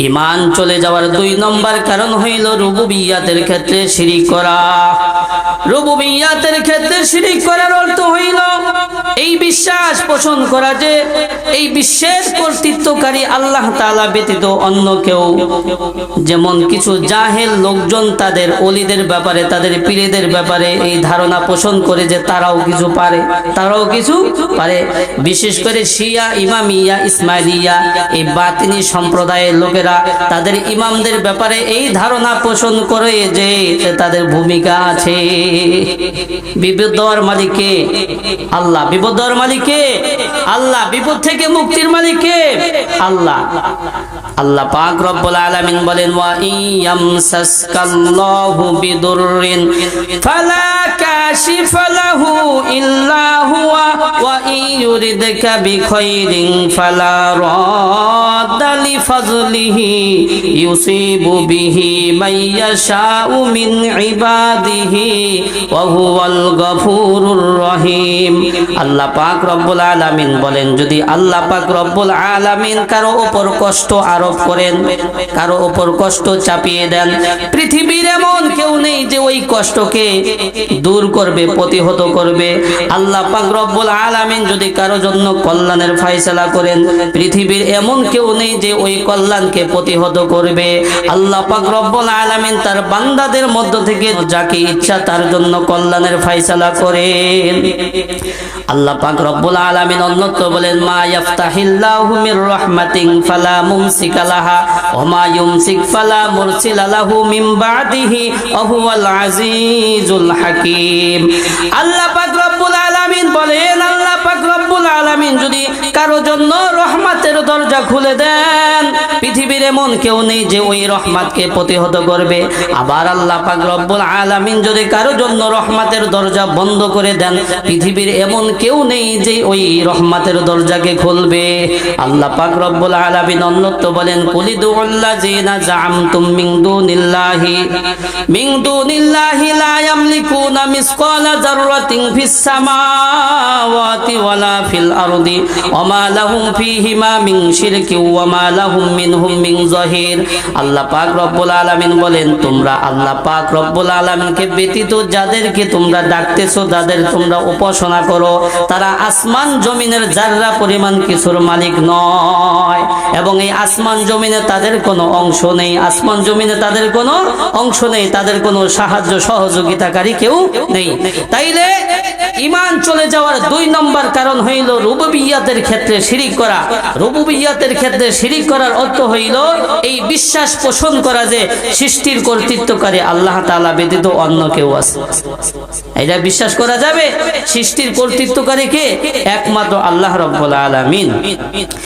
ঈমান চলে যাওয়ার 2 নম্বর কারণ হইল রুবুবিয়্যাতের ক্ষেত্রে শিরক করা। রুবুবিয়্যাতের ক্ষেত্রে শিরক করার অর্থ হইল এই বিশ্বাস পোষণ করা যে এই বিশ্বের কর্তৃত্বকারী আল্লাহ তাআলা ব্যতীত অন্য কেউ, যেমন কিছু জাহেল লোকজন তাদের ওলিদের ব্যাপারে, তাদের পীরদের ব্যাপারে এই ধারণা পোষণ করে যে তারাও কিছু পারে। বিশেষ করে শিয়া, ইমামিয়া, ইসমাইলিয়া এই বাতিনি সম্প্রদায়ের লোকেরা তাদের ইমামদের ব্যাপারে এই ধারণা পোষণ করে যে তাদের ভূমিকা আছে। বিপদ দেওয়ার মালিক কে? আল্লাহ। বিপদ দেওয়ার মালিক কে? আল্লাহ। বিপদ থেকে মুক্তির মালিক কে? আল্লাহ। আল্লাহ পাক রব্বুল আলামিন বলেন, ওয়া ইয়ামসাসকাল্লাহু বিদুররিন ফালা কাশিফা লাহু ইল্লা হুয়া ওয়া ইয়ুরিদকা বিখাইরিন ফালা রাদ্দা লিফাযলিহি ইউসিবু বিহি মাইয়াশাউ মিন ইবাদিহি ওয়া হুয়াল গফুরুর রহিম। আল্লাহ পাক রব্বুল আলামিন বলেন, যদি আল্লাহ পাক রব্বুল আলামিন কারো উপর কষ্ট আরোপ করেন, কারো উপর কষ্ট চাপিয়ে দেন, পৃথিবীর এমন কেউ নেই যে ওই কষ্টকে দূর করবে, প্রতিহত করবে। আল্লাহ পাক রব্বুল আলামিন যদি কারো জন্য কল্যাণের ফয়সালা করেন, পৃথিবীর এমন কেউ নেই যে ওই কল্যাণকে প্রতিহত করবে। আল্লাহ পাক রব্বুল আলামিন তার বান্দাদের মধ্য থেকে যাকে ইচ্ছা তার জন্য কল্যাণের ফয়সালা করেন। আল্লাহ পাক রব্বুল আলামিন অন্যত্র বলেন, মা ইয়াফতাহিল্লাহু মির রাহমাতিন ফালা মুমসিকা লাহা ওয়া মা ইউমসিক ফালা মুরসিলা লাহু মিন বাদিহি ওয়া হুয়াল আজিজুল হাকীম। আল্লাহ পাক রব্বুল আলামিন বলেন, আল্লাহ পাক রব্বুল আলামিন যদি কারো জন্য রহমতের দরজা খুলে দেন, পৃথিবীর এমন কেউ নেই যে ওই রহমতকে প্রতিহত করবে। আবার আল্লাহ পাক রব্বুল আলামিন যদি কারো জন্য রহমতের দরজা বন্ধ করে দেন, পৃথিবীর এমন কেউ নেই যে ওই রহমতের দরজাকে খুলবে। আল্লাহ পাক রব্বুল আলামিন অন্যত্র বলেন, কুলিদুল্লাযিনা জাআমতুম মিন দুনিল্লাহি লা ইয়ামলিকুনা মিসকালা যাররাতিন ফিস সামাওয়াতি ওয়ালা ফিল আরদি ওয়া মা লাহুম ফীহিমা মিন শিরকিন ওয়া মা লাহুম মিনহুম মিন যাহির। আল্লাহ পাক রব্বুল আলামিন বলেন, তোমরা আল্লাহ পাক রব্বুল আলামিনকে ব্যতীত যাদেরকে তোমরা ডাকতেছো, যাদের তোমরা উপাসনা করো, তারা আসমান জমিনের যাররা পরিমাণ কিছুর মালিক নয়, এবং এই আসমান জমিনে তাদের কোনো অংশ নেই। আসমান জমিনে তাদের কোনো অংশ নেই, তাদের কোনো সাহায্য সহযোগিতাকারী কেউ নেই। তাইলে ঈমান চলে যাওয়ার 2 নম্বর কারণ হইল রুবুবিয়্যাতের ক্ষেত্রে শিরক করা। রুবুবিয়্যাতের ক্ষেত্রে শিরক করার অর্থ হইল এই বিশ্বাস পোষণ করা যে সৃষ্টির কর্তৃত্বকারী আল্লাহ তাআলা ব্যতীত অন্য কেউ আছে। এটা বিশ্বাস করা যাবে? সৃষ্টির কর্তৃত্বকারী কে? একমাত্র আল্লাহ রাব্বুল আলামিন।